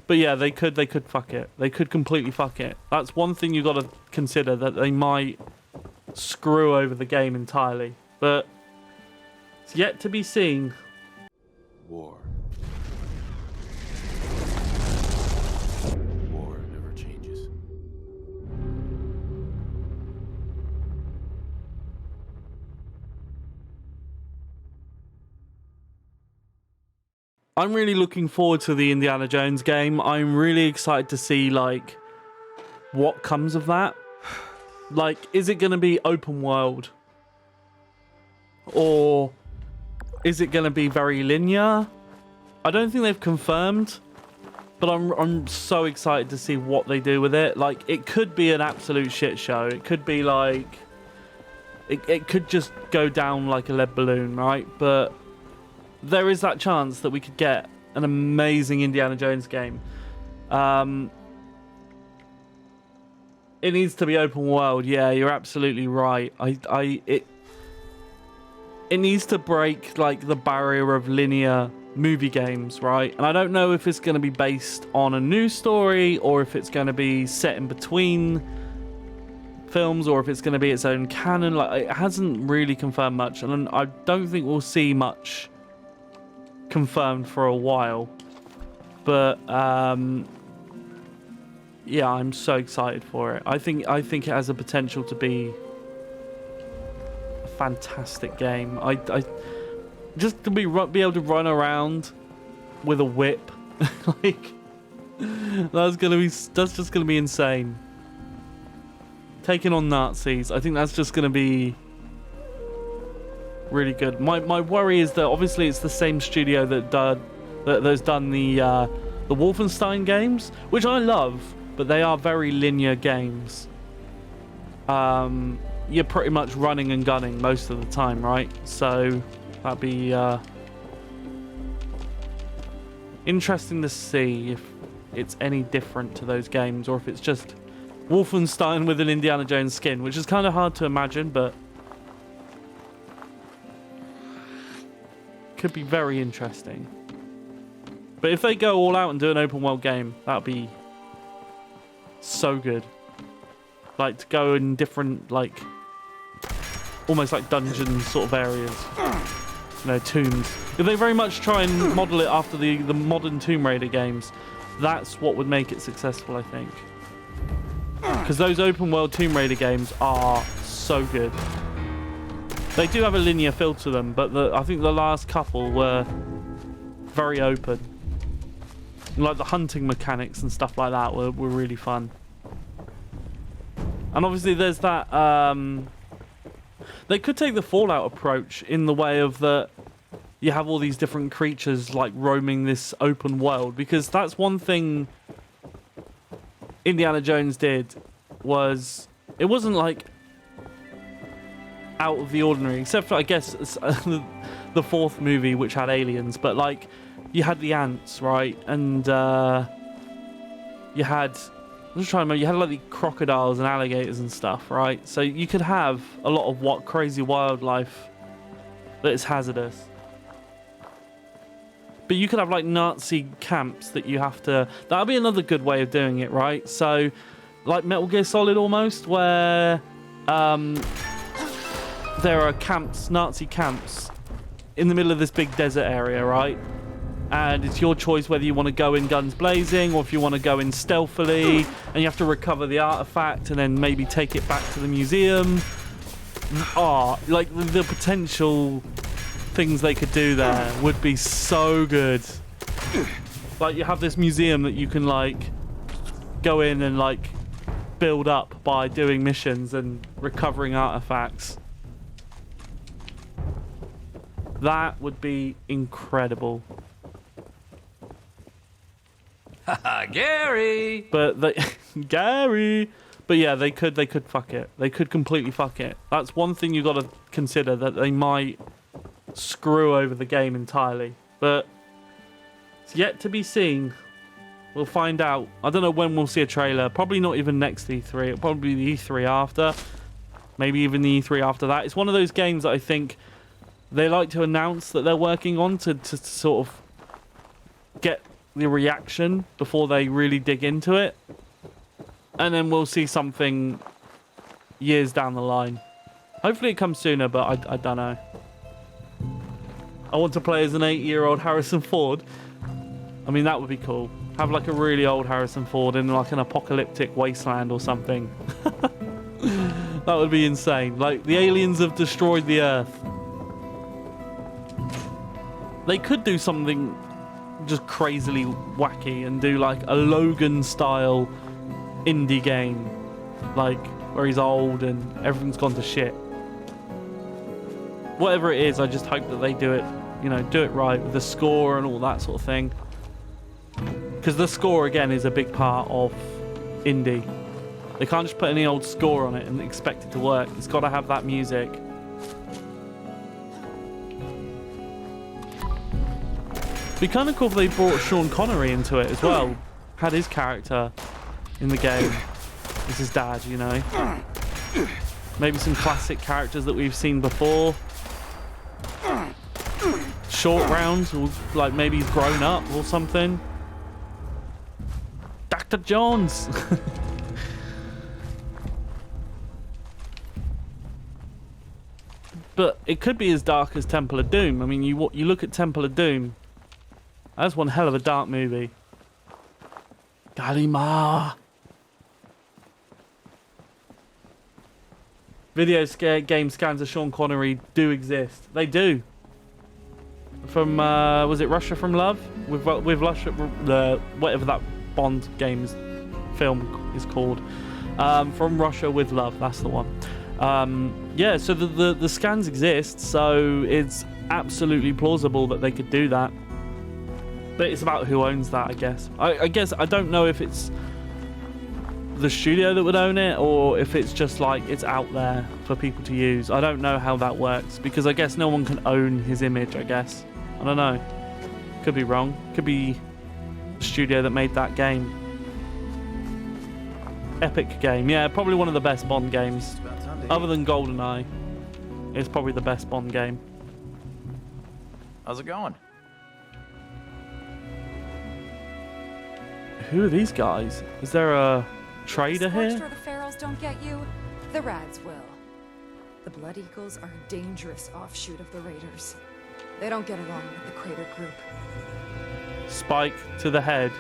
But yeah, they could fuck it. They could completely fuck it. That's one thing you got to consider, that they might screw over the game entirely. But it's yet to be seen. War. War never changes. I'm really looking forward to the Indiana Jones game. I'm really excited to see, like, what comes of that. Like, is it going to be open world? Or is it going to be very linear? I don't think they've confirmed, but I'm so excited to see what they do with it. Like, it could be an absolute shit show. It could be like... It could just go down like a lead balloon, right? But there is that chance that we could get an amazing Indiana Jones game. It needs to be open world. Yeah, you're absolutely right. It needs to break like the barrier of linear movie games, right? And I don't know if it's going to be based on a new story or if it's going to be set in between films or if it's going to be its own canon. Like, it hasn't really confirmed much, and I don't think we'll see much confirmed for a while. But yeah, I'm so excited for it. I think it has the potential to be a fantastic game. I just to be able to run around with a whip, like that's just gonna be insane. Taking on Nazis, I think that's just gonna be really good. My worry is that obviously it's the same studio that's done the Wolfenstein games, which I love, but they are very linear games. You're pretty much running and gunning most of the time, right? So that'd be interesting to see if it's any different to those games, or if it's just Wolfenstein with an Indiana Jones skin, which is kind of hard to imagine, but could be very interesting. But if they go all out and do an open world game, that'd be so good. Like, to go in different, like, almost like dungeon sort of areas, you know, tombs. If they very much try and model it after the modern Tomb Raider games, that's what would make it successful, I think. Because those open world Tomb Raider games are so good. They do have a linear feel to them, but I think the last couple were very open. Like the hunting mechanics and stuff like that were really fun. And obviously there's that... they could take the Fallout approach in the way of that you have all these different creatures like roaming this open world, because that's one thing Indiana Jones did, was it wasn't like out of the ordinary, except for I guess the fourth movie, which had aliens, but like you had the ants, right? And you had, I'm just trying to remember, you had like the crocodiles and alligators and stuff, right? So you could have a lot of what crazy wildlife that is hazardous. But you could have like Nazi camps that you have to... That'll be another good way of doing it, right? So, like Metal Gear Solid almost, where there are camps, Nazi camps, in the middle of this big desert area, right? And it's your choice whether you want to go in guns blazing or if you want to go in stealthily, and you have to recover the artifact and then maybe take it back to the museum. Oh, like the potential things they could do there would be so good. Like, you have this museum that you can like go in and like build up by doing missions and recovering artifacts. That would be incredible. Haha, Gary! But they Gary. But yeah, they could fuck it. They could completely fuck it. That's one thing you got to consider, that they might screw over the game entirely. But it's yet to be seen. We'll find out. I don't know when we'll see a trailer. Probably not even next E3. It'll probably be the E3 after. Maybe even the E3 after that. It's one of those games that I think they like to announce that they're working on to sort of get the reaction before they really dig into it. And then we'll see something years down the line. Hopefully it comes sooner, but I don't know. I want to play as an 8-year-old Harrison Ford. I mean, that would be cool. Have like a really old Harrison Ford in like an apocalyptic wasteland or something. That would be insane. Like, the aliens have destroyed the Earth. They could do something just crazily wacky and do like a Logan-style indie game. Like, where he's old and everything's gone to shit. Whatever it is, I just hope that they do it, you know, do it right with the score and all that sort of thing. Because the score, again, is a big part of indie. They can't just put any old score on it and expect it to work. It's got to have that music. It'd be kind of cool if they brought Sean Connery into it as well. Had his character in the game as his dad, you know. Maybe some classic characters that we've seen before. Short rounds, or like maybe he's grown up or something. Dr. Jones! But it could be as dark as Temple of Doom. I mean, you look at Temple of Doom. That's one hell of a dark movie. Galima! Game scans of Sean Connery do exist. They do. From, was it Russia from Love? With Russia, whatever that Bond film is called. From Russia with Love, that's the one. Yeah, so the scans exist, so it's absolutely plausible that they could do that. But it's about who owns that, I guess. I guess I don't know if it's the studio that would own it, or if it's just like it's out there for people to use. I don't know how that works, because I guess no one can own his image, I guess. I don't know. Could be wrong. Could be the studio that made that game. Epic game. Yeah, probably one of the best Bond games. Other than GoldenEye, it's probably the best Bond game. How's it going? Who are these guys? Is there a trader here? Or the Pharaohs don't get you, the Rads will. The Blood Eagles are a dangerous offshoot of the Raiders. They don't get along with the Crater Group. Spike to the head.